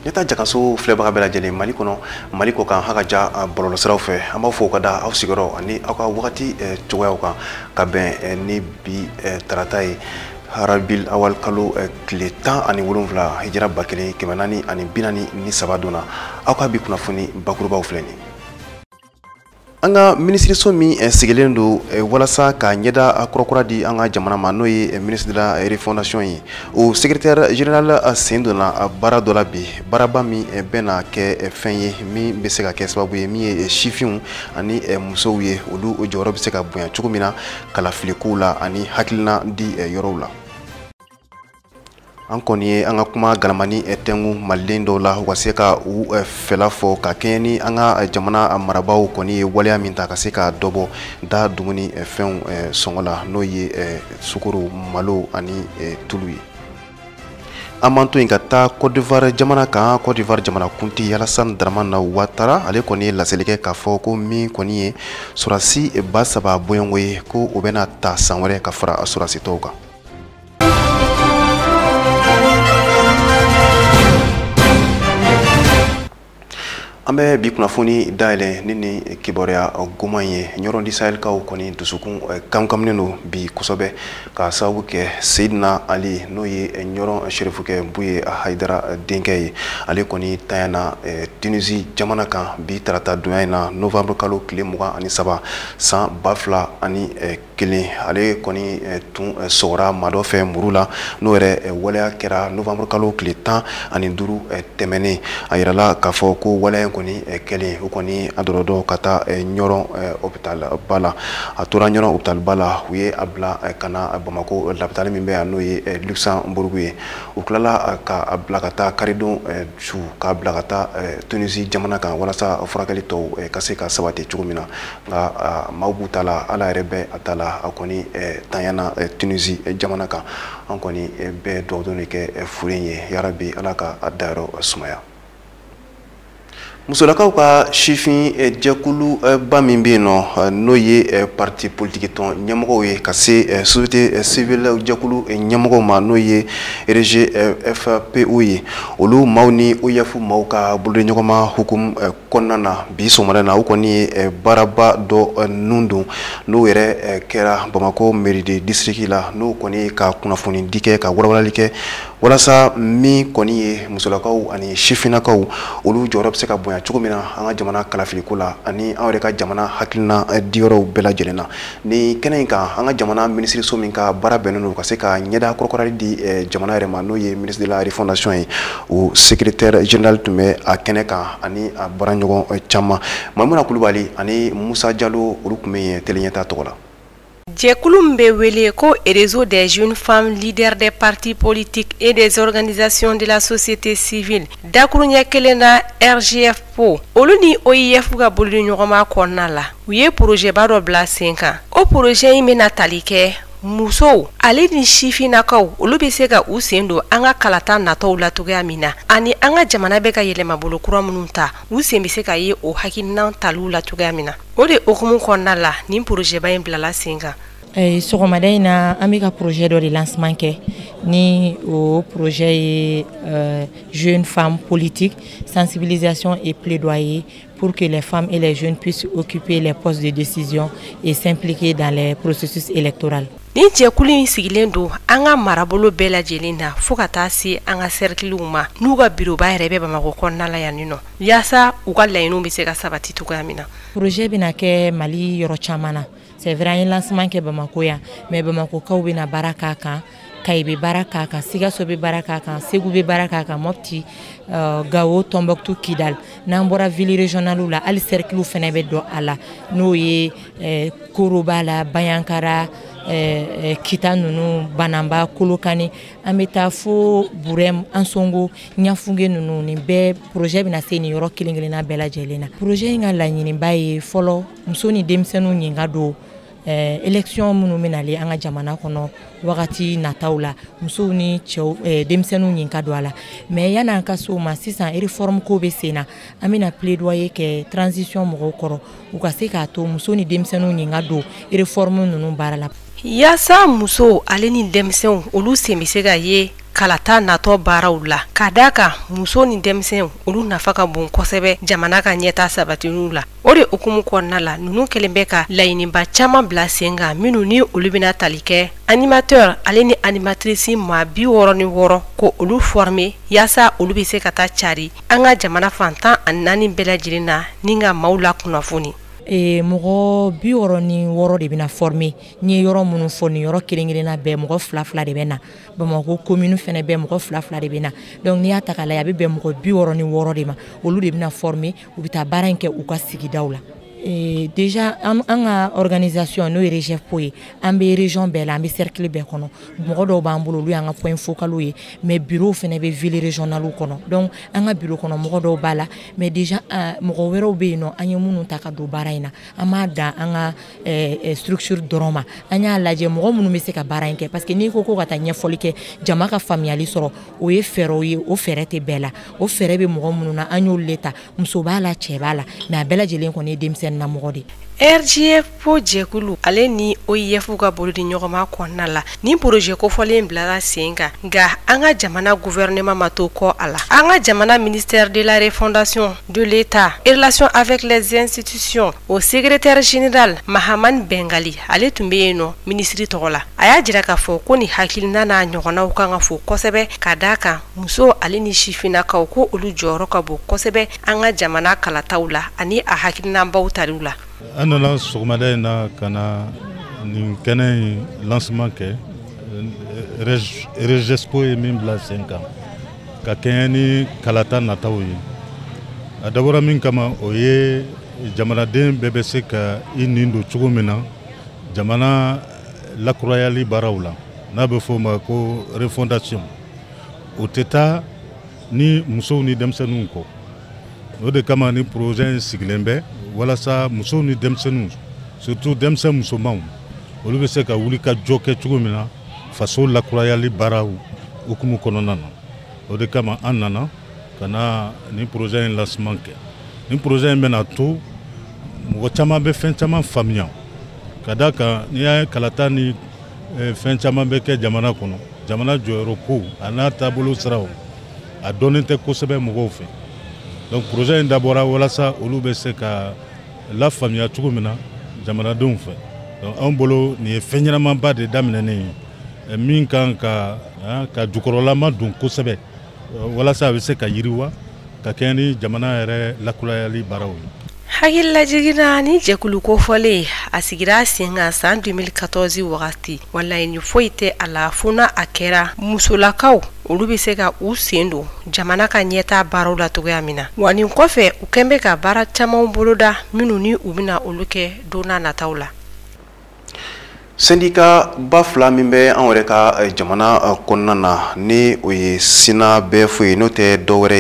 Neta jakaso filɛbaga bɛɛ lajɛlen Mali kɔnɔ Mali kɔ kan hakaja bɔlɔlɔ siraw fɛ an b'a fɔ ka da aw sigiyɔrɔ ani aw ka wagati cogoyaw kan ka bɛn ni bi tarata ye Harabil awal kalo tile 17 hijira 1443 donna aw ka bi kunnafoni bakurubaw filɛ ni Anga ministre somi sigilen do walasa ka ɲɛda kɔrɔkura di an ka jamana ma n'o ye ministre de la refondation ye o secrétaire général sen donna baara dɔ la bi baaraba min bɛna kɛ fɛn ye min bɛ se ka kɛ sababu ye min ye sifinw ani musow ye olu jɔyɔrɔ bɛ se ka bonya cogo min na kalafilikow la ani hakilina di yɔrɔw la an kɔni ye an ka kuma galamani tɛngu maliden dɔw la u ka se ka u fɛla fɔ ka kɛɲɛ ni an ka jamana marabaw kɔni ye waleya min ta ka se ka dɔbɔ da dumuni fɛnw sɔngɔ la n'o ye sukoro malo ani tulu ye an b'an to yen ka taa Côte d'Ivoire jamana kan Côte d'Ivoire jamana kunti Alassane Dramane Ouattara ale kɔni ye laseli kɛ k'a fɔ ko min kɔni ye sɔrasi 3000 bɔɲɔgɔnko ye ko o bɛna ta san wɛrɛ ka fara sɔrasi tɔw kan an bɛ bi kunnafoni dayɛlɛ ni kibaruya goman ye ɲɔrɔndi sahɛlikaw kɔni dusukun kamkaminen do bi kosɛbɛ ka sababu kɛ Seydina Ali n'o ye ɲɔrɔn sherifukɛ Buye Hayidara denkɛ ye ale kɔni tanyana Tunisie jamana kan bi tarata donya in na novembre kalo tile 23 san 2001 ale kɔni tun sɔgɔra maa dɔ fɛ muru la n'o yɛrɛ waleya kɛra novembre kalo tile 15 tɛmɛnen a yirala k'a fɔ ko waleya kɔni kɛlen o kɔni a dɔrɔdɔ ka taa ɲɔrɔn hôpital ba la a tora ɲɔrɔn hôpital ba la u ye a bila ka na Bamako l'hôpital min bɛ yan n'o ye Luxembourg ye u tilala ka a bila ka taa karidon su k'a bila ka taa Tunisie jamana kan walasa furakɛli tɔw ka se ka sabati cogo min na nka maaw b'u ta la ala yɛrɛ bɛ a ta la a kɔni tanyana Tunisie jamana kan an kɔni bɛɛ dugawu dɔɔni kɛ fure ye yarabi ala ka a dayɔrɔ sumaya musolakaw ka sifin jɛkulu ba min bɛ yen nɔ n'o ye parti politique tɔn ɲɛmɔgɔw ye ka se société civile jɛkulu ɲɛmɔgɔw ma n'o ye RGFPO ye olu maaw ni OIF maaw ka bolodenɲɔgɔnma hukumu kɔnɔna na bi sɔgɔmada na u kɔni ye baaraba dɔ nun don n'o yɛrɛ kɛra Bamako mairie de district la n'o kɔni ka kunnafoni di kɛ ka walawalali kɛ walasa min kɔni ye musolakaw ani sifinnakaw olu jɔyɔrɔ bɛ se ka bonya cogo min na an ka jamana kalafiliko la ani an yɛrɛ ka jamana hakilina diyɔrɔw bɛɛ lajɛlen na ni kɛnɛ in kan an ka jamana minisiriso min ka baara bɛnnen don ka se ka ɲɛda kɔrɔkɔrɔli di jamana yɛrɛ ma n'o ye ministre de la refondation ye o secrétaire général tun bɛ a kɛnɛ kan ani a baaraɲɔgɔn caman Mamuna Kulubali ani Musa Jalo olu tun bɛ yen teleɲɛta tɔgɔ la Jɛkulu min bɛ wele ko réseau des jeunes femmes leaders des partis politiques et des organisations de la société civile dakuru ɲɛ kelen na RGFPO olu ni OIF ka bolodenɲɔgɔnma kɔnɔna la u ye projetba dɔ bila sen kan o projet in bɛna tali kɛ musow ale ni sifinnakaw olu bɛ se ka u sen don an ka kalata nataw la cogoya min na ani an ka jamana bɛ ka yɛlɛma bolo kura minnu ta u sen bɛ se ka ye o hakilina taliw la cogoya min na o de hukumu kɔnɔna la nin projetba in bilala sen kan sɔgɔmada in na an bɛ ka projet dɔ de lancement kɛ ni o projet ye jeunes femmes politiques sensibilisation et plaidoyer pour que les femmes et les jeunes puissent occuper les postes de décision et s'impliquer dans les processus électoraux. Ni jɛkulu in sigilen don an ka marabolo bɛɛ lajɛlen na fo ka taa se an ka cerclew ma n'u ka bureauba yɛrɛ bɛ Bamako kɔnɔna la yan nɔ yaasa u ka laɲiniw bɛ se ka sabati cogoya min na. Projet bɛna kɛ Mali yɔrɔ caman na. C'est vrai an ye lancement kɛ Bamako yan mais Bamakokaw bɛna baara k'a kan Kayi bɛ baara k'a kan Sikaso bɛ baara k'a kan Segu bɛ baara k'a kan Mopti Gao Tombouctou Kidal n'an bɔra ville régionale la hali cerclew fɛnɛ bɛ don a la n'o ye Koroba la Bayankara Kita nunu Banamba Kolokani an bɛ taa fo Burem Ansongo Ɲafunge nunu nin bɛɛ projet bɛna se nin yɔrɔ kelen kelenna bɛɛ lajɛlen na projet in ka laɲiniba ye fɔlɔ muso ni denmisɛnninw ɲinga don élection minnu bɛna le an ka jamana kɔnɔ wagati nataw la musow ni cɛw denmisɛnninw ɲin ka don a la mais yan'an ka se o ma sisan réforme ko bɛ sen na an bɛna plaidoyer kɛ transition mɔgɔw kɔrɔ u ka se k'a to muso ni denmisɛnninw ɲin ka don réforme ninnu baara la. Yaasa muso ale ni denmisɛnw olu sen bɛ se ka ye kalata natɔ baaraw la ka d'a kan muso ni denmisɛnw olu nafa ka bon kosɛbɛ jamana ka ɲɛta sabatiliw la o de hukumu kɔnɔna la ninnu kɛlen bɛ ka laɲiniba caman bila sen kan minnu ni olu bɛna tali kɛ animateur ale ni animatrice maa 66 ko olu former yaasa olu bɛ se ka taa cari an ka jamana fantan ani 4 bɛɛ lajɛlen na ni ka maaw la kunnafoni. Mɔgɔ 66 de bɛna former ni yɔrɔ minnu fɔ ni yɔrɔ kelen-kelenna bɛɛ mɔgɔ 2-2 de bɛna Bamakɔ commune fɛnɛ bɛɛ mɔgɔ 2-2 de bɛna donc n'i y'a ta k'a lajɛ a bɛ bɛn mɔgɔ 66 de ma olu de bɛna former u bɛ taa baara in kɛ u ka sigidaw la. Déjà an ka organisation n'o ye RGFPO ye an bɛ région bɛɛ la an bɛ cercle bɛɛ kɔnɔ mɔgɔ dɔw b'an bolo olu y'an ka point focal ye mais bureau fɛnɛ bɛ ville régionale kɔnɔ donc an ka bureau kɔnɔ mɔgɔ dɔw b'a la mais déjà mɔgɔ wɛrɛw bɛ yen nɔ an ye minnu ta ka don baara in na an m'a dan an ka structure dɔrɔn ma an y'a lajɛ mɔgɔ minnu bɛ se ka baara in kɛ parce que n'i ko ka taa ɲɛfɔli kɛ jama ka faamuyali sɔrɔ o ye fɛɛrɛw ye o fɛɛrɛ tɛ bɛɛ la o fɛɛrɛ bɛ mɔgɔ minnu na an y'olu le ta muso b'a la cɛ b'a la mais a bɛɛ lajɛlen kɔni ye denmisɛnnin na mɔgɔ de. RGFPO jɛkulu ale ni OIF ka bolo di ɲɔgɔnma kɔnɔna la ni projet kofɔlen bilara sen kan nka an ka jamana gouvernement ma to kɔ a la an ka jamana ministère de la refondation de l'État et relations avec les institutions au secrétaire général Mahamani Bengali ale tun bɛ yen nɔ ministre tɔgɔ la a y'a jira k'a fɔ ko ni hakilina n'a ɲɔgɔnnaw kan ka fo kosɛbɛ ka d'a kan muso ale ni sifinnakaw ko olu jɔyɔrɔ ka bon kosɛbɛ an ka jamana kalataw la ani a hakilinabaw taliw la. An nana sɔgɔmada in na ka na nin kɛnɛ in lancement kɛ RGFPO ye min bila sen kan ka kɛɲɛ ni kalata nataw ye a dabɔra min kama o ye jamanaden bɛɛ bɛ se ka i nin don cogo min na jamana lakurayali baaraw la n'a bɛ fɔ o ma ko refondation o tɛ taa ni musow ni denmisɛnninw kɔ o de kama ni projet in sigilen bɛ walasa musow ni denmisɛnninw surtout denmisɛn musomanw olu bɛ se ka wuli ka jɔ kɛ cogo min na faso lakurayali baaraw hukumu kɔnɔna na o de kama an nana ka na ni projet in lancement kɛ ni projet in bɛna to mɔgɔ caman bɛ fɛn caman faamuya ka da kan n'i y'a ye kalata ni fɛn caman bɛ kɛ jamana kɔnɔ jamana jɔyɔrɔ ko a n'a taabolo siraw a dɔnnen tɛ kosɛbɛ mɔgɔw fɛ. Donc projet in dabɔra walasa olu bɛ se ka la faamuya cogo min na jamanadenw fɛ donc an bolo nin ye fɛn ɲɛnamaba de daminɛnen ye min kan ka jukɔrɔlama don kosɛbɛ walasa a bɛ se ka yiriwa ka kɛ ni jamana yɛrɛ lakurayali baaraw ye. Hakililajigina ni jɛkulu kofɔlen a sigira sen kan san 2014 wagati walayi foyi tɛ a la fo na a kɛra musolakaw olu bɛ se ka u sen don jamana ka ɲɛta baaraw la cogoya min na wa nin kɔfɛ u kɛn bɛ ka baara caman boloda minnu ni u bɛna olu kɛ don n'a nataw la. Syndicat ba fila min bɛ an yɛrɛ ka jamana kɔnɔna na ni o ye sina bɛɛ fo ye n'o tɛ dɔwɛrɛ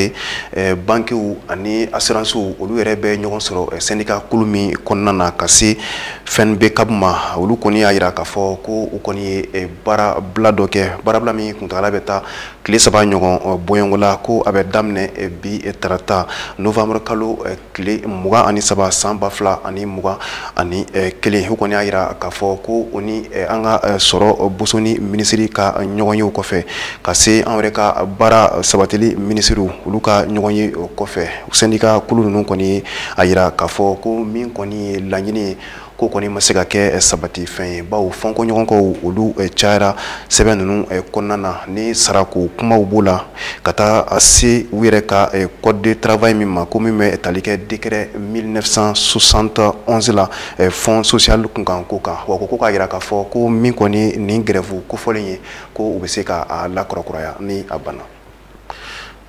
ye bankiw ani assurancew olu yɛrɛ bɛ ɲɔgɔn sɔrɔ syndicat kulu min kɔnɔna na ka se FNB ma olu kɔni y'a jira k'a fɔ ko u kɔni ye baarabila dɔ kɛ baarabila min kuntagala bɛ taa tile 3 ɲɔgɔn bɔɲɔgɔnko la ko a bɛ daminɛ bi tarata novembre kalo tile 23 san 2021 u kɔni y'a jira k'a fɔ ko ni an ka sɔrɔ bosoni ministre ka ɲɔgɔn ye o kɔfɛ ka se an yɛrɛ ka baara sabatili ministre olu ka ɲɔgɔn ye o kɔfɛ syndicat kulu ninnu kɔni a jira k'a fɔ ko min kɔni ye laɲini ye ko kɔni ma se ka kɛ sabati fɛn ye bawo fɔnko ɲɔgɔnkaw olu cayara sɛbɛn ninnu kɔnɔna na ni sarako kumaw b'o la ka taa se u yɛrɛ ka code de travail min ma ko min bɛ tali kɛ décret 1971 la fond social kunkan ko kan wa ko k'a jira k'a fɔ ko min kɔni nin grève kofɔlen ye ko u bɛ se ka lakɔrɔkuraya ni a banna.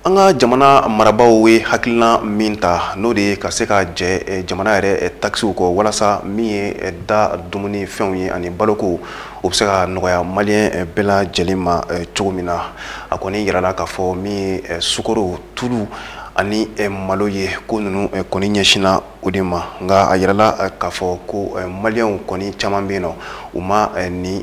An ka jamana marabaw ye hakilina min ta n'o de ye ka se ka jɛ jamana yɛrɛ taxiw kɔ walasa min ye da dumuni fɛnw ye ani baloko o bɛ se ka nɔgɔya maliyɛn bɛɛ lajɛlen ma cogo min na a kɔni yirala k'a fɔ min ye sukaro tulu ani malo ye ko nunu kɔni ɲɛsina o de ma nka a yirala k'a fɔ ko maliyɛnw kɔni caman bɛ yen nɔ u ma ni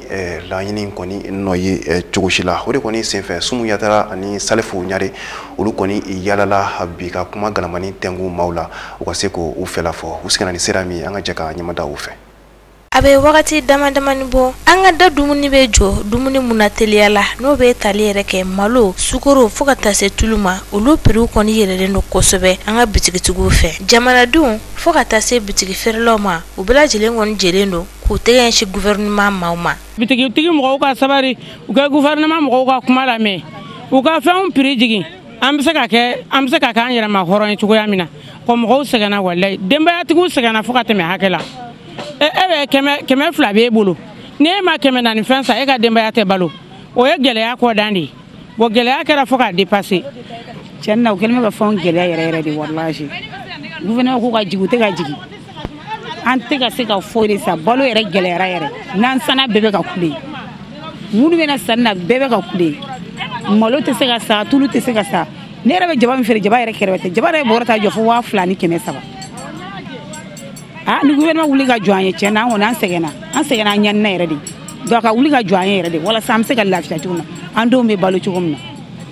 laɲini kɔni nɔ ye cogo si la o de kɔni senfɛ Sumu Yatara ani Salifu Ɲare olu kɔni yalala bi ka kuma ganamani tɛngu maaw la u ka se k'o fɛla fɔ u sigina ni sera min an ka jɛ ka ɲɛmada u fɛ. A bɛ wagati damadamani bɔ an ka da dumuni bɛ jɔ dumuni mun na teliya la n'o bɛ tali yɛrɛ kɛ malo sukaro fo ka taa se tulu ma olu prix kɔni yɛlɛlen don kosɛbɛ an ka bitigitigiw fɛ jamanadenw fo ka taa se bitigi feerelaw ma u bɛɛ lajɛlen kɔni jɛlen don k'u tɛgɛ ɲɛsin gouvernement maaw ma bitigitigi mɔgɔw ka sabari u ka gouvernement mɔgɔw ka kuma lamɛn u ka fɛnw prix jigin an bɛ se ka kɛ an yɛrɛ ma hɔrɔn ye cogoya min na ko mɔgɔw sɛgɛnna wallahi denbayatigiw sɛgɛnna fo ka tɛmɛ hakɛ la e bɛ kɛmɛ fila b'e bolo n'e ma kɛmɛ naani fɛn san e ka denbaya tɛ balo o ye gɛlɛya kɔ dan de ye bon gɛlɛya kɛra fo k'a dépasser tiɲɛ na u kɛlen bɛ ka fɛnw gɛlɛya yɛrɛ yɛrɛ de wallahi gouvernement ko ka jigi u tɛ ka jigi an tɛ ka se ka foyi de san balo yɛrɛ gɛlɛyara yɛrɛ n'an sanna bɛɛ bɛ ka kule minnu bɛna sanni na bɛɛ bɛ ka kule malo tɛ se ka sa tulu tɛ se ka sa ne yɛrɛ bɛ jaba min feere jaba yɛrɛ kɛrɛfɛ tɛ jaba yɛrɛ bɔra ta jɔ fo 2000 ni 300 ni gouvernement wuli ka jɔ an ye tiɲɛ na an kɔni an sɛgɛnna an ɲanina yɛrɛ de donc ka wuli ka jɔ an ye yɛrɛ de walasa an bɛ se ka lafiya cogo min na an denw bɛ balo cogo min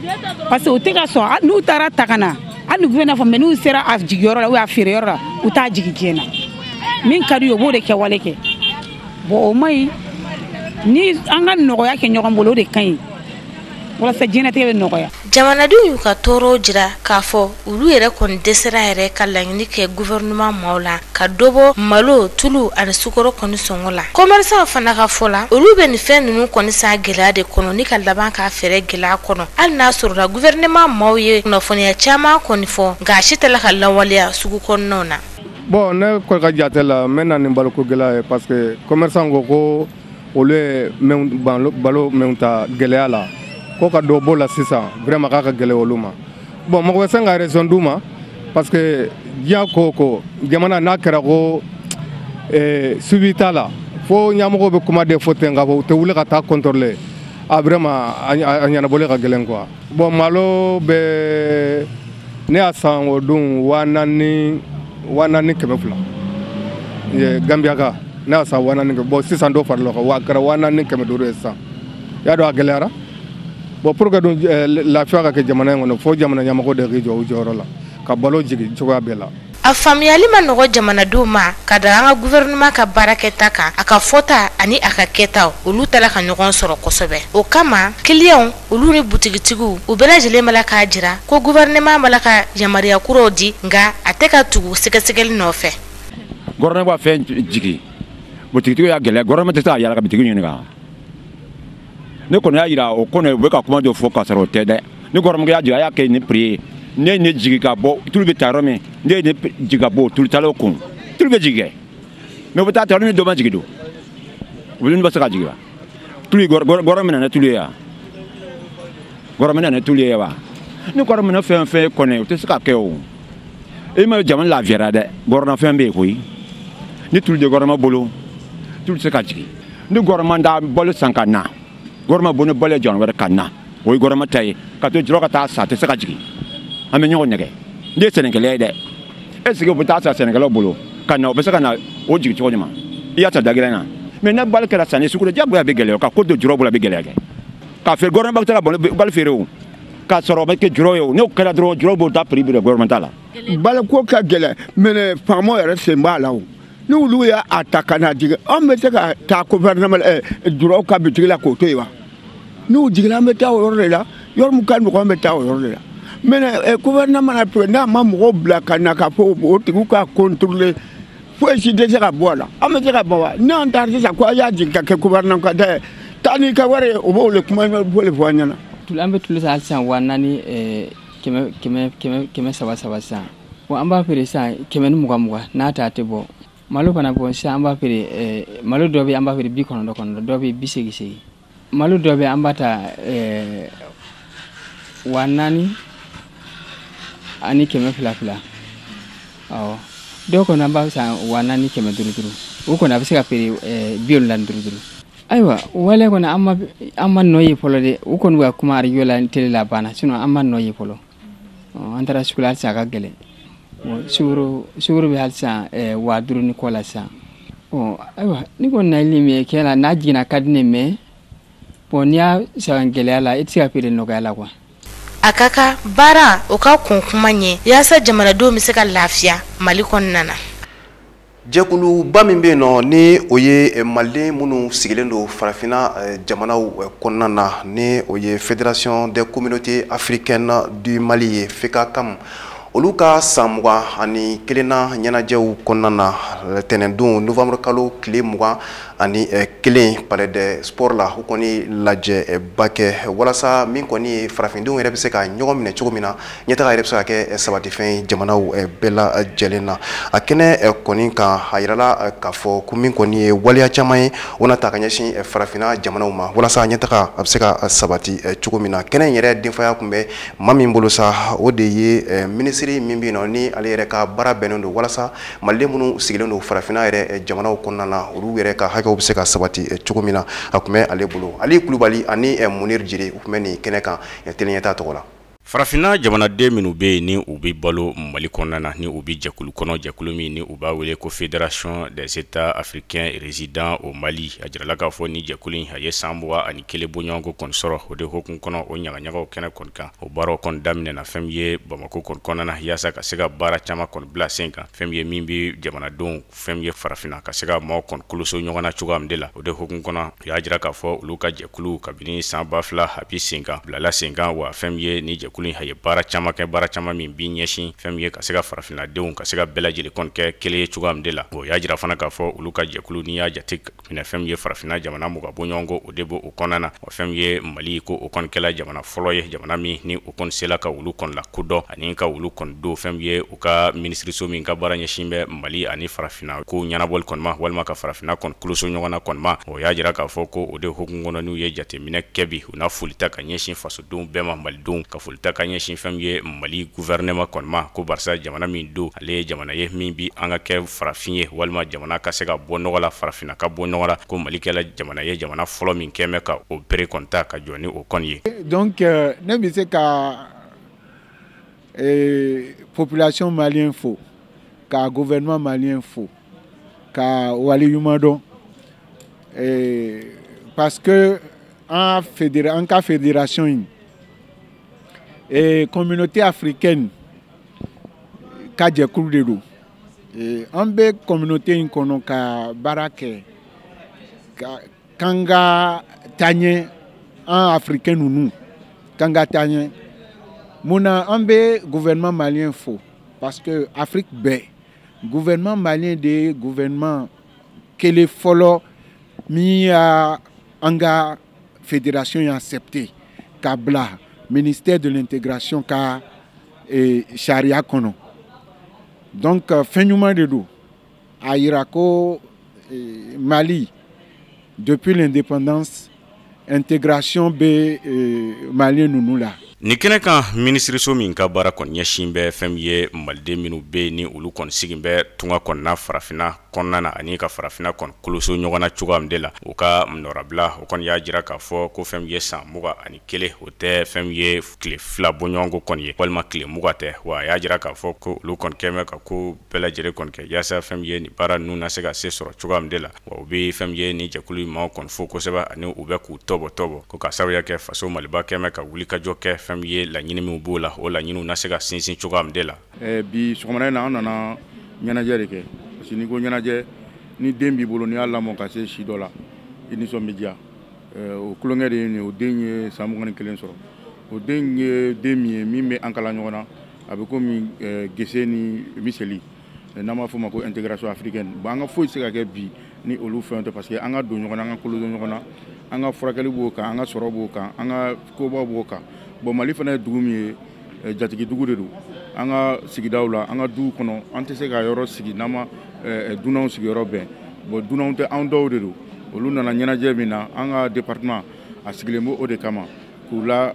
na parce que u tɛ ka sɔn n'u taara ta ka na hali ni gouvernement fɔ mais n'u sera a jigiyɔrɔ la ou a feereyɔrɔ la u t'a jigi diɲɛ na min ka d'u ye u b'o de kɛ wale kɛ bon o ma ɲi ni an ka nɔgɔya kɛ ɲɔgɔn bolo o de ka ɲi walasa diɲɛnatigɛ bɛ nɔgɔya jamanadenw y'u ka tɔɔrɔw jira k'a fɔ olu yɛrɛ kɔni dɛsɛra yɛrɛ ka laɲini kɛ gouvernement maaw la ka dɔ bɔ malo tulu ani sukaro kɔni sɔngɔ la commerçant fana ka fɔ la olu bɛ nin fɛn ninnu kɔni san gɛlɛya de kɔnɔ ni ka laban k'a feere gɛlɛya kɔnɔ hali n'a sɔrɔla gouvernement maaw ye kunnafoniya caman kɔni fɔ nka a si tɛ la ka lawaleya sugu kɔnɔnaw na bon ne kɔni ka jate la n bɛ na nin baloko gɛlɛya ye parce que commerçant ko olu ye balo minnu ta gɛlɛya la ko ka dɔ b'o la sisan vraiment k'a ka gɛlɛ olu ma bon mɔgɔ bɛ se ka raison d'u ma parce que diɲɛ ko o ko jamana n'a kɛra ko suivi t'a la fo ɲɛmɔgɔw bɛ kuma de fɔ ten k'a fɔ u tɛ wuli ka taa contrôler vraiment a ɲɛnabɔli ka gɛlɛn quoi bon malo bɛ ne y'a san o don 4,200 Gambia ne y'a san 4,200 bon sisan dɔ farala o kan a kɛra 4,500 ye sisan i y'a dɔn a gɛlɛyara bon pour que lafiya ka kɛ jamana in kɔnɔ fo jamana ɲɛmɔgɔ de k'i jɔ u jɔyɔrɔ la ka balo jigin cogoya bɛɛ la a faamuyali ma nɔgɔ jamanadenw ma ka da an ka gouvernement ka baarakɛta kan a ka fɔta ani a ka kɛtaw olu tala ka ɲɔgɔn sɔrɔ kosɛbɛ o kama clients olu ni butigitigiw u bɛɛ lajɛlen b'a la k'a jira ko gouvernement b'a la ka yamaruya kuraw di nka a tɛ ka tugu sɛgɛsɛgɛli nɔfɛ gouvernement b'a fɛn jigi butigitigiw y'a gɛlɛya gouvernement tɛ se ka yala ka butigi ɲininka ne kɔni y'a jira o kɔni u bɛ ka kuma dɔ fɔ k'a sɔrɔ o tɛ dɛ ni gouvernement y'a jira a y'a kɛ ni prix ye ne ye ne jigi ka bɔ tulu bɛ taa yɔrɔ min ne ye ne jigi ka bɔ tulu talaw kun tulu bɛ jigi kɛ mais u bɛ taa yɔrɔ min dɔ ma jigi don olu bɛ se ka jigi wa tulu gouvernement nana tulu ye wa gouvernement nana tulu ye wa ni gouvernement fɛn fɛn ye kɔni o tɛ se ka kɛ o e ma jamana lafiyara dɛ gouvernement fɛn bɛ yen koyi ni tulu de gouvernement bolo tulu tɛ se ka jigi ni gouvernement da balo san ka na gouvernement bone balo jɔn wɛrɛ ka na o ye gouvernement ta ye ka to jɔrɔ ka taa sa tɛ se ka jigi an bɛ ɲɔgɔn nɛgɛ ne ye sɛnɛkɛla ye dɛ est ce que u bɛ taa sa sɛnɛkɛlaw bolo ka na o bɛ se ka na o jigi cogo ɲuman i y'a ta dagɛlɛn na mais n'a balo kɛra sanni sugu la diyagoya bɛ gɛlɛya ka ko to jɔrɔ bolo a bɛ gɛlɛya kɛ k'a feere gouvernement bɛ se ka balo feere o k'a sɔrɔ o bɛ kɛ jɔrɔ ye o n'o kɛra dɔrɔn jɔrɔ b'o ta prix bɛ gouvernement ta la. baloko ka gɛlɛn mais faamaw yɛrɛ sen b'a la o ni olu y'a ta ka na jigi an bɛ se ka taa gouvernement jɔrɔw ka bitigi la k'o to yen wa n'u jigila an bɛ taa o yɔrɔ de la yɔrɔ min ka nɔgɔn an bɛ taa o yɔrɔ de la mais gouvernement na to n'a ma mɔgɔw bila ka na ka fɔ o tigiw ka contrôler foyi si tɛ se ka bɔ a la an bɛ se ka bɔ wa n'an taara sisan ko a y'a jigin ka kɛ gouvernement ka dɛ taa n'i ka wari ye o b'o le kuma fɔ le fɔ an ɲɛna. an bɛ tulu san hali sisan 4,300 sisan bon an b'a feere sisan 120 n'a ta tɛ bɔ malo fana bɔ sisan an b'a feere malo dɔ bɛ an b'a feere 90 dɔ bɛ 80 malo dɔ bɛ an b'a ta 4,000 ani 200 awɔ dɔw kɔni an b'a san 4,000 ni 500 o kɔni a bɛ se ka feere 75 ayiwa wale kɔni an ma nɔ ye fɔlɔ de o kɔni ka kuma radio la télé la banna sinon an ma nɔ ye fɔlɔ an taara sugu la halisa a ka gɛlɛn sukoro bɛ halisa 5000 ni kɔ la sisan ayiwa ni kɔni na li min kɛ la n'a jiginna ka di ne mɛ bon n'i y'a san gɛlɛya la i tɛ se ka pere nɔgɔya la quoi. A ka kan baara o ka kɔn kuma ɲɛ yaasa jamanadenw bɛ se ka lafiya Mali kɔnɔna na. Jɛkuluba min bɛ yen nɔ ni o ye Maliden minnu sigilen don farafinna jamanaw kɔnɔna na ni o ye Fédération des communautés africaines du Mali ye FECACAM olu ka san 21 ɲɛnajɛw kɔnɔna na tɛnɛndon novembre kalo tile 21 palais de sport la u kɔni lajɛba kɛ walasa min kɔni ye farafindenw yɛrɛ bɛ se ka ɲɔgɔn minɛ cogo min na ɲɛtaga yɛrɛ bɛ se ka kɛ sabatifɛn ye jamanaw bɛɛ lajɛlen na a kɛnɛ kɔni kan a yirala k'a fɔ ko min kɔni ye waliya caman ye o na ta ka ɲɛsin farafinna jamanaw ma walasa ɲɛtaga a bɛ se ka sabati cogo min na kɛnɛ in yɛrɛ denfaya kun bɛ maa min bolo sa o de ye minisiri min bɛ yen nɔ ni ale yɛrɛ ka baara bɛnnen don walasa maliden minnu sigilen don farafinna yɛrɛ jamanaw kɔnɔna na olu yɛrɛ ka hakɛw bɛ se ka sabati cogo min na a kun bɛ ale bolo Ali Kulubali ani Munir Jire u kun bɛ nin kɛnɛ kan Teleɲɛta tɔgɔ la. Farafinna jamanaden minnu bɛ yen ni u bɛ balo Mali kɔnɔna na ni u bɛ jɛkulu kɔnɔ jɛkulu min ni u b'a wele ko Fédération des États africains résidant au Mali a jirala k'a fɔ ni jɛkulu in a ye san 21 bɔɲɔgɔnko kɔni sɔrɔ o de hukumu kɔnɔ o ɲagaɲagaw kɛnɛ kɔni kan o baaraw kɔni daminɛna fɛn min ye Bamako kɔni kɔnɔna na yaasa ka se ka baara caman kɔni bila sen kan fɛn min ye min bɛ jamanadenw fɛn min ye farafinna ka se ka maaw kɔni koloso ɲɔgɔn na cogoya min de la o de hukumu kɔnɔ u y'a jira k'a fɔ olu ka jɛkulu kabini san 2000 a bɛ sen kan bilala sen kan wa fɛn min ye ni jɛkulu in a ye baara caman kɛ baara caman min bi ɲɛsin fɛn min ye ka se ka farafinnadenw ka se ka bɛɛ lajɛlen kɔni kɛ kelen ye cogoya min de la o y'a jira fana k'a fɔ olu ka jɛkulu n'i y'a jate minɛ fɛn min ye farafinna jamana muga bɔɲɔgɔnko o de b'o kɔnɔna na wa fɛn min ye Mali ko o kɔni kɛla jamana fɔlɔ ye jamana min ni o kɔni sela ka olu kɔni la kodɔn ani ka olu kɔni don fɛn min ye u ka minisiriso min ka baara ɲɛsin bɛ Mali ani farafinna ko ɲɛnabɔli kɔni ma walima ka farafinna kɔni koloso ɲɔgɔn na kɔni ma o y'a jira k'a fɔ ko o de hukumu kɔnɔ n'u ye jateminɛ kɛ bi u na folita ka ɲɛsin fasodenw bɛɛ ma malidenw ka folita ka ɲɛsin fɛn min ye Mali gouvernement kɔni ma ko barisa jamana min don ale ye jamana ye min bi an ka kɛ farafin ye walima jamana ka se ka bɔ nɔgɔ la farafinna ka bɔ nɔgɔ la ko Mali kɛla jamana ye jamana fɔlɔ min kɛmɛ ka o bere kɔni ta ka jɔ ni o kɔni ye. Donc ne bɛ se ka population malien fo ka gouvernement malien fo ka waliɲuman dɔn parce que an ka fédération in communauté africaine ka jɛkulu de don an bɛ communauté in kɔnɔ ka baara kɛ k'an ka taa ɲɛ an africain ninnu k'an ka taa ɲɛ mun na an bɛ gouvernement malien fo parce que Afrique bɛɛ gouvernement malien de ye gouvernement kelen fɔlɔ min y'a an ka fédération in accepté ka bila ministère de l'intégration ka charia kɔnɔ donc fɛn ɲuman de don a yira ko Mali depuis l'indépendance intégration bɛ malien ninnu la. Ni kɛnɛ kan minisiriso min ka baara kɔni ɲɛsin bɛ fɛn min ye maliden minnu bɛ yen ni olu kɔni sigin bɛ tunga kɔnɔna farafinna kɔnɔna na ani ka farafinna kɔni koloso ɲɔgɔn na cogoya min de la u ka nɔrabila o kɔni y'a jira k'a fɔ ko fɛn min ye san 21 o tɛ fɛn min ye tile 2 bɔɲɔgɔnko kɔni ye walima tile 20 tɛ wa a y'a jira k'a fɔ ko olu kɔni kɛmɛ ka ko bɛɛ lajɛlen kɔni kɛ yaasa fɛn min ye nin baara ninnu na se ka se sɔrɔ cogoya min de la wa u bɛ fɛn min ye ni jɛkulu in maaw kɔni fo kosɛbɛ ani u bɛ k'u tɔbɔ ko ka sababuya kɛ faso Maliba kɛmɛ ka wuli ka jɔ kɛ fɛn min ye laɲini min b'o la o laɲiniw na se ka sinsin cogoya min de la. Bi sɔgɔmada in na an nana ɲɛnajɛ de kɛ parce que n'i ko ɲɛnajɛ ni den b'i bolo n'i y'a lamɔ ka se si dɔ la i nisɔn bɛ diya o kulonkɛ de ye nin o den ye san 21 sɔrɔ o den ye den min ye min bɛ an kalan ɲɔgɔn na a bɛ komi Gese ni Miseli n'an b'a fɔ o ma ko intégration africaine bon an ka foyi se ka kɛ bi ni olu fɛn tɛ parce que an ka don ɲɔgɔn na an ka koloso ɲɔgɔn na an ka furakɛli b'o kan an ka sɔrɔ b'o kan an ka kobaw b'o kan bon Mali fana ye dugu min ye jatigi dugu de don an ka sigidaw la an ka dugu kɔnɔ an tɛ se ka yɔrɔ sigi n'an ma dunanw sigiyɔrɔ bɛn bon dunanw tɛ anw dɔw de don olu nana ɲɛnajɛ min na an ka département a sigilen b'o de kama k'u la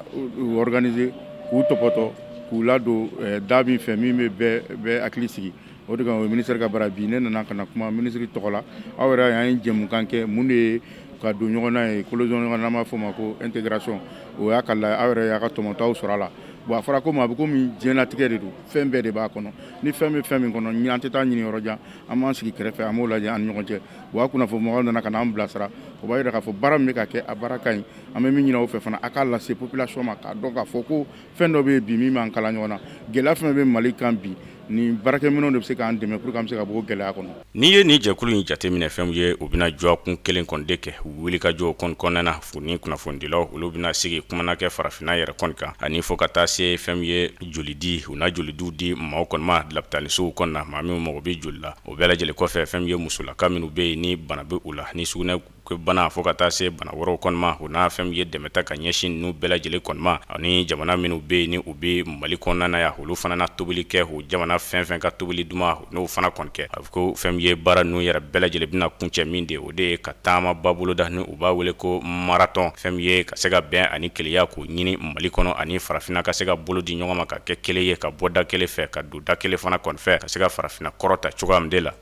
organiser k'u tɔpɔtɔ k'u ladon da min fɛ min bɛ bɛɛ hakili sigi o de kan o ye ministère ka baara bi ne nana ka na kuma ministre tɔgɔ la aw yɛrɛ y'an jɛmukan kɛ mun de ye ka don ɲɔgɔn na ye koloso ɲɔgɔn na n'an b'a fɔ o ma ko intégration o y'a ka aw yɛrɛ y'a ka tɔmɔtaw sɔrɔ a la bon a fɔra ko ma a bɛ komi diɲɛlatigɛ de don fɛn bɛɛ de b'a kɔnɔ ni fɛn bɛ fɛn min kɔnɔ an tɛ taa ɲini yɔrɔ jan an b'an sigi kɛrɛfɛ an b'o lajɛ an ni ɲɔgɔn cɛ wa a kunnafoni nana ka n'an bilasira o b'a yira k'a fɔ baara min bɛ ka kɛ a baara ka ɲi an bɛ min ɲini aw fɛ fana a k'a lase population ma k'a dɔn k'a fɔ ko fɛn dɔ bɛ yen bi min b'an kala ɲɔgɔn na gɛlɛya fɛn bɛ Mali kan bi ni baarakɛminɛw de bɛ se k'an dɛmɛ pour que an bɛ se ka bɔ gɛlɛya kɔnɔ. N'i ye nin jɛkulu in jateminɛ fɛn ye u bɛna jɔ kun kelen kɔni de kɛ wuli ka jɔ kɔni kɔnɔna na ni kunnafonidilaw olu bɛna sigi kumana kɛ farafinna yɛrɛ kɔni kan ani fo ka taa se fɛn ye joli di u na jolidiw di maaw kɔni ma lapitalisow kɔni na maa min mago bɛ joli la o bɛɛ lajɛlen kɔfɛ fɛn ye musolaka minnu bɛ yen ni bana bɛ u la ni sugunɛ bana fo ka taa se bana wɛrɛw kɔni ma o n'a fɛn ye dɛmɛta ka ɲɛsin ninnu bɛɛ lajɛlen kɔni ma ani jamana minnu bɛ yen ni u bɛ Mali kɔnɔna na yan olu fana na tobili kɛ o jamana fɛn ka tobili duma n'o fana kɔni kɛ a fɔ ko fɛn ye baara ninnu yɛrɛ bɛɛ lajɛlen bɛna kuncɛ min de o de ye ka taama ba boloda ni u b'a wele ko marathon fɛn ye ka se ka bɛn ani keleya k'o ɲini Mali kɔnɔ ani farafinna ka se ka bolo di ɲɔgɔn ma ka kɛ kelen ye ka bɔ da kelen fɛ ka don da kelen fana kɔni fɛ ka se ka farafinna kɔrɔta cogoya min de la.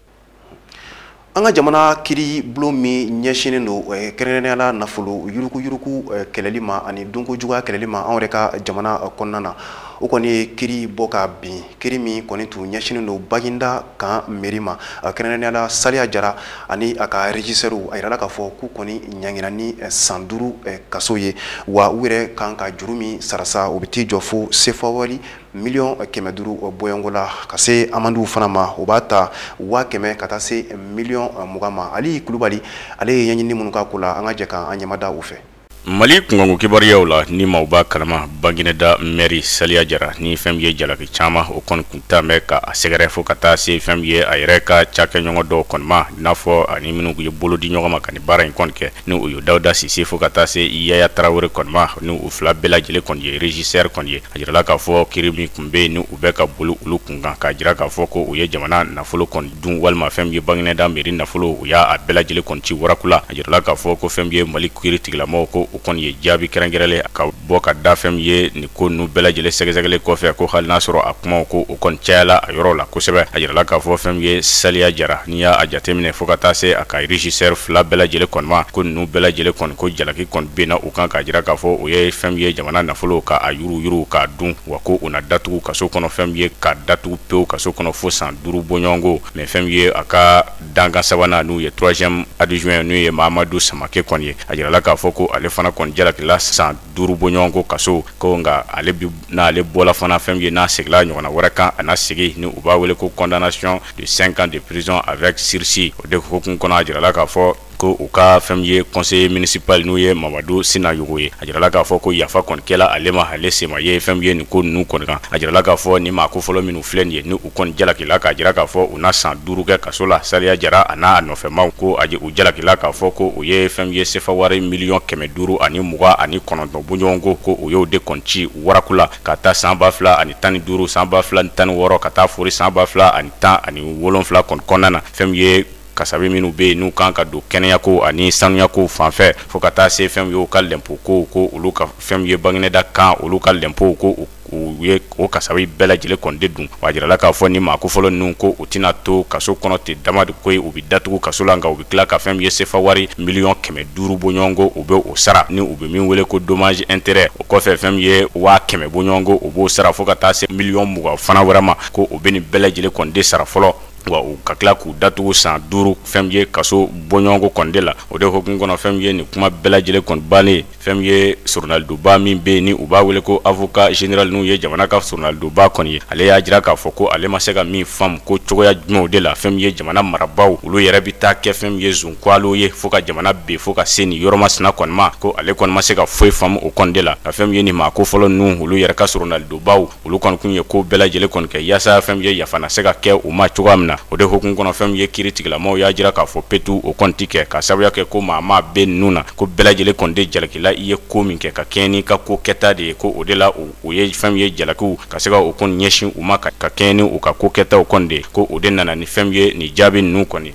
An ka jamana kiri bulon min ɲɛsinnen don kɛrɛnkɛrɛnnenya la nafolo yuruku kɛlɛli ma ani donko juguya kɛlɛli ma an yɛrɛ ka jamana kɔnɔna na o kɔni ye kiri bɔ ka bin kiri min kɔni tun ɲɛsinnen don Baginda kan mairie ma kɛrɛnkɛrɛnnenya la Saliya Jara ani a ka régisseur a yirala k'a fɔ k'u kɔni ɲangira ni san 5 kaso ye wa u yɛrɛ kan ka juru min sarasa o bɛ t'i jɔ fo CFA wari miliyɔn 500 bɔyɔngo la ka se amandiw fana ma o b'a ta 100,000 ka taa se miliyɔn 20 ma Ali Kulubali ale ye ɲɛɲini minnu k'a ko la an ka jɛ k'an ɲɛmada u fɛ. Mali kunkanko kibaruyaw la ni maaw b'a kalama Bagineda mairie Saliya Jara ni fɛn ye jalaki caman o kɔni kun t'a mɛn ka a sɛgɛrɛ fo ka taa se fɛn ye a yɛrɛ ka cakɛɲɔgɔn dɔw kɔni ma i n'a fɔ ani minnu ye bolo di ɲɔgɔn ma ka ni baara in kɔni kɛ ni o ye Dawuda Sise fo ka taa se Yaya Tarawele kɔni ma ni u fila bɛɛ lajɛlen kɔni ye régisseur kɔni ye a jirala k'a fɔ kiri min kun bɛ yen ni u bɛ ka boli olu kun kan k'a jira k'a fɔ ko u ye jamana nafolo kɔni dun walima fɛn ye Bagineda mairie nafolo u y'a bɛɛ lajɛlen kɔni ci warakula a jirala k'a fɔ ko fɛn ye Mali kiri tigilamɔgɔw ko o kɔni ye jaabi kɛrɛnkɛrɛnlen ka bɔ ka da fɛn ye ni ko nu bɛɛ lajɛlen sɛgɛsɛgɛlen kɔfɛ ko hali n'a sɔrɔ a kumaw ko o kɔni cayala a yɔrɔ la kosɛbɛ a jirala k'a fɔ fɛn ye Saliya Jara n'i y'a jateminɛ fo ka taa se a ka régisseur fila bɛɛ lajɛlen kɔni ma ko nu bɛɛ lajɛlen kɔni ko jalaki kɔni bɛna u kan k'a jira k'a fɔ o ye fɛn ye jamana nafolo ka a yuru k'a dun wa ko u na datugu kaso kɔnɔ fɛn ye ka datugu pewu kaso kɔnɔ fo san 5 bɔɲɔgɔnko mais fɛn ye a ka dankan sabanan n'u ye 3e adjoint n'u ye Mahamadu Samake kɔni ye a jirala k'a fɔ ko ale fana kɔni jalakila san 5 bɔɲɔgɔnko kaso ko nka ale bi n'ale bɔla fana fɛn ye n'a segila ɲɔgɔnna wɛrɛ kan a na segi ni u b'a wele ko condamnation de 5 ans de prison avec sursis o de hukumu kɔnɔ a jirala k'a fɔ ko u ka fɛn ye conseiller municipal n'u ye Mamadu Sinayogo ye a jirala k'a fɔ ko yafa kɔni kɛla ale ma ale sema ye fɛn ye nin ko ninnu kɔni kan a jirala k'a fɔ ni maa ko fɔlɔ minnu filɛ nin ye ni u kɔni jalakila k'a jira k'a fɔ u na san 5 kɛ kaso la Saliya Jara a n'a nɔfɛmaw ko u jalakila k'a fɔ ko u ye fɛn ye CFA wari miliyɔn 529 bɔɲɔgɔnko ko u y'o de kɔni ci warakula ka taa san 2015 san 2016 ka taa fori san 2017 kɔni kɔnɔna na fɛn ye kasabi minnu bɛ yen n'u kan ka don kɛnɛyako ani sanuyako fanfɛ fo ka taa se fɛn ye u ka lɛnpo ko olu ka fɛn ye Bagineda kan olu ka lɛnpo ko u ye o kasabi bɛɛ lajɛlen kɔni de dun wa jirala k'a fɔ ni maa ko fɔlɔ ninnu ko u tɛna to kaso kɔnɔ ten dama de ko ye u bɛ datugu kaso la nka u bɛ tila ka fɛn ye CFA wari miliyɔn 500 bɔɲɔgɔnko u bɛ o sara ni u bɛ min wele ko dommage intérêt o kɔfɛ fɛn ye 100,000 bɔɲɔgɔnko u b'o sara fo ka taa se miliyɔn 20 fana wɛrɛ ma ko u bɛ nin bɛɛ lajɛlen kɔni de sara fɔlɔ wa u ka tila k'u datugu san 5 fɛn ye kaso bɔɲɔgɔnko kɔni de la o de hukumu kɔnɔ fɛn ye nin kuma bɛɛ lajɛlen kɔni bannen fɛn ye journaldoba min bɛ yen ni u b'a wele ko avocat général n'u ye jamana ka journaldoba kɔni ye ale y'a jira k'a fɔ ko ale ma se ka min faamu ko cogoya jumɛnw de la fɛn ye jamana marabaw olu yɛrɛ bɛ taa kɛ fɛn ye zunkwalo ye fo ka jamana ben fo ka se nin yɔrɔ masina kɔni ma ko ale kɔni ma se ka foyi faamu o kɔni de la ka fɛn ye nin maa ko fɔlɔ ninnu olu yɛrɛ ka journaldobaw olu kɔni kun ye ko bɛɛ lajɛlen kɔni kɛ yaasa fɛn ye yafana se ka kɛ u ma cogoya min na o de hukumu kɔnɔ fɛn ye kiiri tigilamɔgɔw y'a jira k'a fɔ petu o kɔni tɛ kɛ ka sababuya kɛ ko maa bɛ ninnu na ko bɛɛ lajɛlen kɔni de jalakila i ye ko min kɛ ka kɛɲɛ n'i ka ko kɛta de ye ko o de la o ye fɛn ye jalakiw ka se ka o kɔni ɲɛsin u ma ka kɛɲɛ ni u ka ko kɛtaw kɔni de ko o de nana ni fɛn ye nin jaabi ninnu kɔni.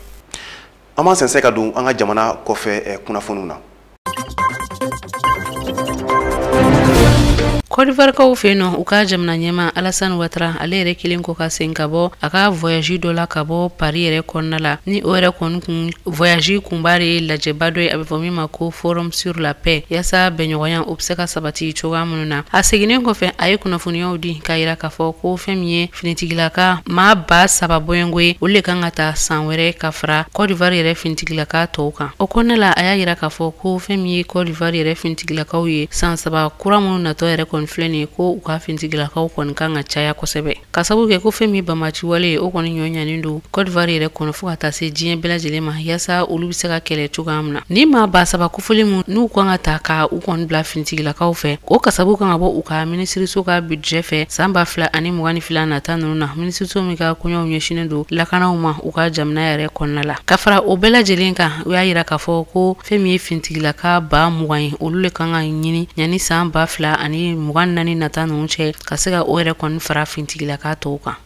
An b'an sɛnsɛn ka don an ka jamana kɔfɛ kunnafoniw na. Côte d'Ivoire ka ofeno uka jamna nyema Alassane Ouattara ale yɛrɛ kelen ko ka sen ka bɔ a ka voyage dɔ la ka bɔ Paris yɛrɛ kɔnɔna la ni o yɛrɛ kɔni kun voyage kunba de lajɛba dɔ ye a bɛ fɔ min ma ko forum sur la paix yasa bɛɲɔgɔnya o bɛ se ka sabati cogoya minnu na a seginnen kɔfɛ a ye kunnafoniyaw di k'a yira k'a fɔ ko fɛn min ye finitigilaka maa ba saba bɔɲɔngo ye olu le kan ka taa san wɛrɛ ka fara Côte d'Ivoire yɛrɛ finitigilaka tɔw kan o kɔnɔna la a y'a yira k'a fɔ ko fɛn min ye Côte d'Ivoire yɛrɛ finitigilakaw ye san saba kura minnu natɔ yɛrɛ kɔni filɛ nin ye ko u ka finitigilakaw kɔni kan ka caya kosɛbɛ ka sababu kɛ ko fɛn min bamaci wale ye o kɔni ɲɔɲanen don Côte d'Ivoire yɛrɛ kɔnɔ fo ka taa se diɲɛ bɛɛ lajɛlen ma yasa olu bɛ se ka kɛlɛ cogoya min na ni maa ba saba kofɔli mun n'u kan ka ta ka u kɔni bila finitigilakaw fɛ o ka sababu kan ka bɔ u ka minisiriso ka budget fɛ san 2022 nata ninnu na minisiriso min ka kɔɲɔw ɲɛsinnen don lakanaw ma u ka jamana yɛrɛ kɔnɔna la ka fara o bɛɛ lajɛlen kan u y'a yira k'a fɔ ko fɛn min ye finitigilaka 20,000 ye olu le kan ka ɲini yanni san 2024 nata ninnu cɛ ka se ka o yɛrɛ kɔni fara finitigilaka tɔw kan.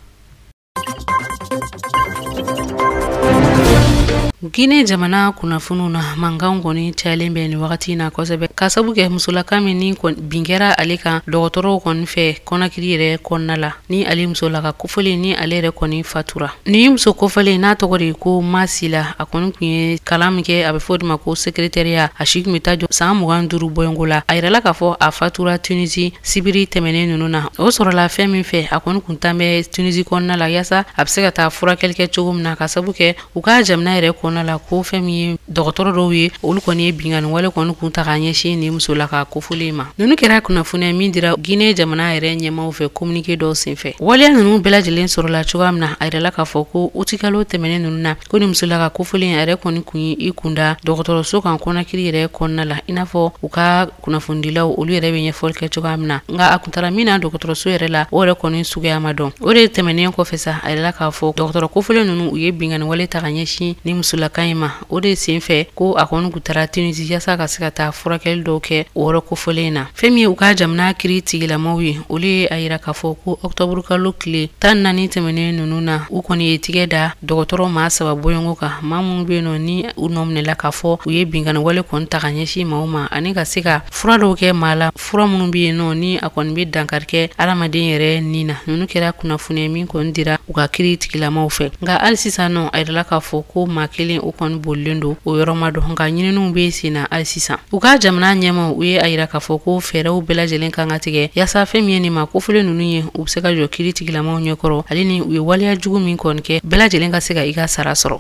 Guinée jamana kunnafoniw na mankanw kɔni cayalen bɛ nin wagati na kosɛbɛ ka sababu kɛ musolaka min ni bin kɛra ale kan dɔgɔtɔrɔw kɔni fɛ kɔnɔkiri yɛrɛ kɔnɔna la ni ale musolaka kofɔlen ni ale yɛrɛ kɔni fatura ni muso kofɔlen n'a tɔgɔ de ko Masila a kɔni kun ye kalan min kɛ a bɛ fɔ de ma ko secrétariat a si kun bɛ taa jɔ san 25 bɔɲɔngo la a yirala k'a fɔ a fatura Tunisie sibiri tɛmɛnen ninnu na o sɔrɔla fɛn min fɛ a kɔni kun tan bɛ Tunisie kɔnɔna la yasa a bɛ se ka taa furakɛli kɛ cogo min na ka sababu kɛ u ka jamana yɛrɛ kɔnɔna la ko fɛn min ye dɔgɔtɔrɔ dɔw ye olu kɔni ye bingani wale kɔni kun ta ka ɲɛsin ni muso la ka kofɔlen ma ninnu kɛra kunnafoniya min dira Guinée jamana yɛrɛ ɲɛmaw fɛ communiqué dɔw senfɛ waleya ninnu bɛɛ lajɛlen sɔrɔla cogoya min na a yirala k'a fɔ ko utikalo tɛmɛnen ninnu na ko ni muso la ka kofɔlen yɛrɛ kɔni kun ye i kunda dɔgɔtɔrɔso kan kɔnɔkiri yɛrɛ kɔnɔna la i n'a fɔ u ka kunnafonidilaw olu yɛrɛ bɛ ɲɛfɔli kɛ cogoya min na nka a kun taara min na dɔgɔtɔrɔso yɛrɛ la o yɛrɛ kɔni suguya ma dɔn o de tɛmɛnen kɔfɛ sa a yirala k'a fɔ dɔgɔtɔrɔ kofɔlen ninnu u ye bingani wale ta ka ɲɛsin ni musolaka in ma o de senfɛ ko a kɔni kun taara Tunisie yasa ka se ka taa furakɛli dɔw kɛ o yɔrɔ kofɔlen na fɛn min ye u ka jamana kiri tigilamaw ye olu ye a yira k'a fɔ ko octobre kalo tile 14 tɛmɛnen ninnu na u kɔni ye tigɛ da dɔgɔtɔrɔ maa saba bɔɲɔngo kan maa minnu bɛ yen nɔ ni u nɔminɛla k'a fɔ u ye bingani wale kɔni ta ka ɲɛsin maaw ma ani ka se ka fura dɔw kɛ maa la fura minnu bɛ yen nɔ ni a kɔni bɛ dankari kɛ adamaden yɛrɛ nin na ninnu kɛra kunnafoniya min kɔni dira u ka kiri tigilamaw fɛ nka hali sisan nɔ a yirala k'a fɔ ko maa kelen o kɔni bolilen don o yɔrɔ ma dɔn nka ɲininiw bɛ sen na hali sisan u ka jamana ɲɛmaw u ye a yira k'a fɔ ko fɛɛrɛw bɛɛ lajɛlen kan ka tigɛ yasa fɛn min ye nin ma kofɔlen ninnu ye u bɛ se ka jɔ kiri tigilamaw ɲɛkɔrɔ ale ni u ye waleya jugu min kɔni kɛ bɛɛ lajɛlen ka se ka i ka sara sɔrɔ.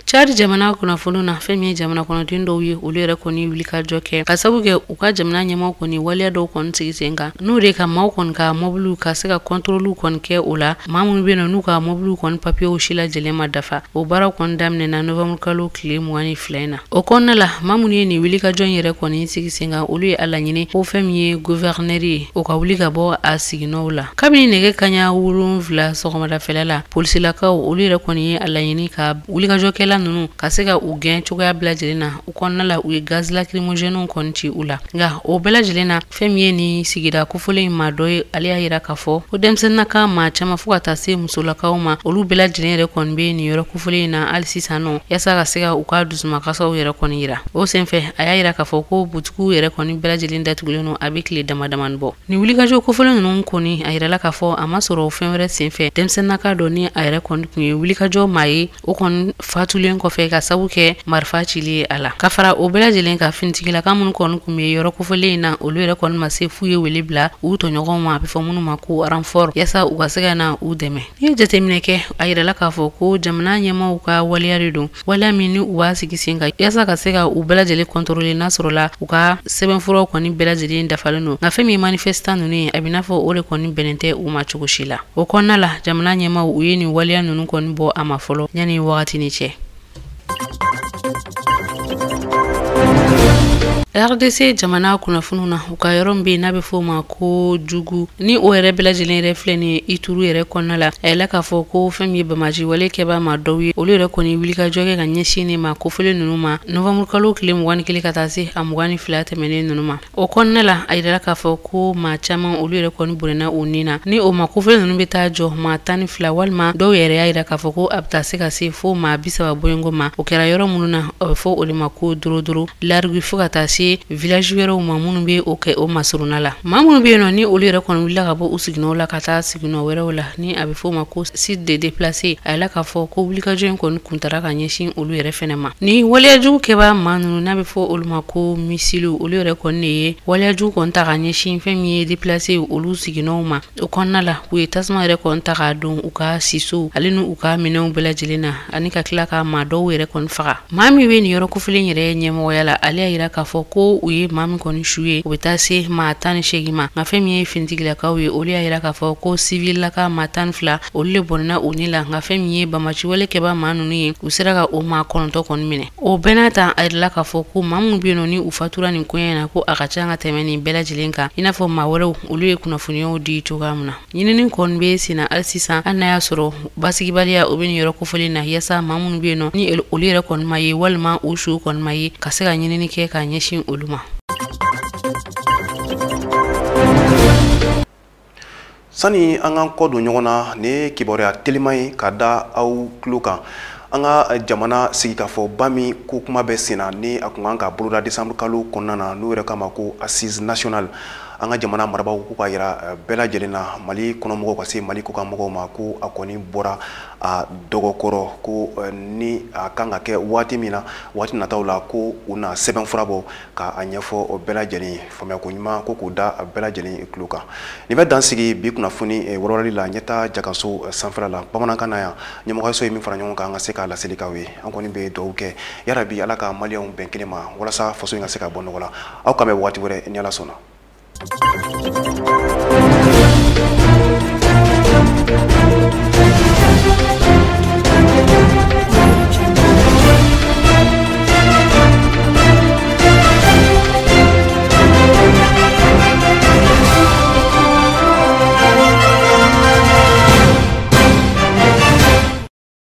Chad jamana kunnafoniw na fɛn min ye jamana kɔnɔden dɔw ye olu yɛrɛ kɔni wuli ka jɔ kɛ ka sababu kɛ u ka jamana ɲɛmaw kɔni waleya dɔw kɔni sigi sen kan n'o de ka maaw kɔni ka mɔbiliw ka se ka kɔntoroliw kɔni kɛ o la maa minnu bɛ yen nɔ n'u ka mɔbiliw kɔni papiyew si lajɛlen ma dafa o baaraw kɔni daminɛna novembre kalo tile 22 in na o kɔnɔna la maa minnu ye nin wuli ka jɔ yɛrɛ kɔni sigi sen kan olu ye a laɲini ko fɛn min ye gouverneur ye o ka wuli ka bɔ a siginɔw la kabini nɛgɛ kaɲa 7 sɔgɔmadafɛla la polisilakaw olu yɛrɛ kɔni ye a laɲini ka wuli ka jɔ kɛla ninnu ka se ka u gɛn cogoya bɛɛ lajɛlen na u kɔnɔna la u ye gaz lacrymogène kɔni ci u la nka o bɛɛ lajɛlen na fɛn min ye ni sigida kofɔlen in ma dɔ ye ale y'a yira k'a fɔ ko denmisɛnninnaka maa caman fo ka taa se musolakaw ma olu bɛɛ lajɛlen yɛrɛ kɔni bɛ nin yɔrɔ kofɔlen in na hali sisan nɔ yasa ka se ka u ka dusumakasaw yɛrɛ kɔni yira o senfɛ a y'a yira k'a fɔ ko butigiw yɛrɛ kɔni bɛɛ lajɛlen datugulen don a bɛ tile damadamani bɔ nin wulikajɔ kofɔlen ninnu kɔni a yirala k'a fɔ a ma sɔrɔ fɛn wɛrɛ senfɛ denmisɛnninnaka dɔ ni a yɛrɛ kɔni kun ye wulikajɔ maa ye o kɔni fatulen kɔfɛ ka sabu kɛ marifa cili ye a la ka fara o bɛɛ lajɛlen ka finitigilaka minnu kɔni kun bɛ yɔrɔ kofɔlen in na olu yɛrɛ kɔni ma se f'u ye wele bila u tɔɲɔgɔnw ma a bɛ fɔ minnu ma ko renfort yasa u ka se ka na u dɛmɛ ni ye jateminɛ kɛ a yirala k'a fɔ ko jamana ɲɛmaw ka waleya de don waleya min ni u b'a sigi sen kan yasa ka se ka u bɛɛ lajɛlen contrôler n'a sɔrɔla u ka sɛbɛnfuraw kɔni bɛɛ lajɛlen dafalen don nka fɛn min ye manifestant ninnu ye a bɛ n'a fɔ o de kɔni bɛnnen tɛ u ma cogo si la o kɔnɔna la jamana ɲɛmaw u ye nin waleya ninnu kɔni bɔ a ma fɔlɔ yanni wagati ni cɛ. RDC jamana kunnafoniw na u ka yɔrɔ min bɛ n'a bɛ fɔ o ma ko jugu ni o yɛrɛ bɛɛ lajɛlen yɛrɛ filɛ nin ye Ituru yɛrɛ kɔnɔna la a yɛlɛ k'a fɔ ko fɛn min ye bamaji wale kɛbaa ma dɔw ye olu yɛrɛ kɔni wulikajɔ kɛ ka ɲɛsin ne ma kofɔlen ninnu ma novembre kalo tile 21 ka taa se a 22 tɛmɛnen ninnu ma o kɔnɔna la a yɛrɛ k'a fɔ ko maa caman olu yɛrɛ kɔni bɔnɛna o nin na ni o ma kofɔlen ninnu bɛ taa jɔ maa 12 walima dɔw yɛrɛ y'a yira k'a fɔ ko a bɛ taa se ka se fo maa 30 bɔɲɔgɔn ma o kɛra yɔrɔ minnu na a bɛ fɔ olu ma ko dorodoro larugui fo ka taa se village wɛrɛw ma minnu bɛ o kɛ o masuruna la maa minnu bɛ yen nɔ ni olu yɛrɛ kɔni wulila ka bɔ u sigiɲɔgɔnw la ka taa sigiɲɔgɔn wɛrɛw la ni a bɛ fɔ o ma ko site de déplacé a yɛlɛ k'a fɔ ko wulikajɔ in kɔni kuntara ka ɲɛsin olu yɛrɛ fɛnɛ ma ni waleyajugu kɛbaa maa ninnu n'a bɛ fɔ olu ma ko misilu olu yɛrɛ kɔni de ye waleyajugu kɔni ta ka ɲɛsin fɛn min ye déplacé olu sigiɲɔgɔnw ma o kɔnɔna la u ye tasuma yɛrɛ kɔni ta k'a don u ka sisow ale ni u ka minɛnw bɛɛ lajɛlen na ani ka tila ka maa dɔw yɛrɛ kɔni faga maa min bɛ nin yɔrɔ kofilen yɛrɛ ɲɛmɔgɔya la ale y'a yira k'a fɔ ko u ye maa min kɔni su ye u bɛ taa se maa 18 ma nka fɛn min ye finitigilakaw ye olu y'a yira k'a fɔ ko civil laka maa 12 olu de bɔnɛna o ni la nka fɛn min ye bamaci wale kɛbaa maa ninnu ye u sera ka o maa 9 kɔni minɛ o bɛɛ n'a ta a yirala k'a fɔ ko maa minnu bɛ yen nɔ ni u fatura nin koɲɛ na ko a ka ca ka tɛmɛ nin bɛɛ lajɛlen kan i n'a fɔ maa wɛrɛw olu ye kunnafoniyaw di cogoya min na ɲinini kɔni bɛ senna hali sisan hali n'a y'a sɔrɔ basigibaliya o bɛ nin yɔrɔ kofɔlen na yaasa maa minnu bɛ yen nɔ ni olu yɛrɛ kɔni ma ye walima o su kɔni ma ye ka se ka ɲinini kɛ ka ɲɛsin olu ma. Sani an k'an kɔ don ɲɔgɔn na ni kibaruya telima ye ka da aw tulo kan an ka jamana sigikafɔba min ko kuma bɛ sen na ni a kun kan ka boloda décembre kalo kɔnɔna na n'o yɛrɛ kama ko assise nationale an ka jamana marabagaw ko ka yira bɛɛ lajɛlen na Mali kɔnɔmɔgɔw ka se Mali kɔkanmɔgɔw ma ko a kɔni bɔra a dɔgɔkɔrɔ ko ni a kan ka kɛ waati min na waati nataw la ko u na sɛbɛnfura bɔ ka a ɲɛfɔ bɛɛ lajɛlen faamuyako ɲuman ko k'o da bɛɛ lajɛlen tulo kan nin bɛ dansigi bi kunnafoni wɔrɔli la ɲɛta jakaso sanfɛla la bamanankan na yan ɲɛmɔgɔyaso ye min fara ɲɔgɔn kan an ka se k'a laselikaw ye an kɔni bɛ dugawu kɛ yarabi Ala ka maliyɛnw bɛn kelen ma walasa faso in ka se ka bɔ nɔgɔ la aw kan bɛ waati wɛrɛ ni Ala sɔnna. Thank you.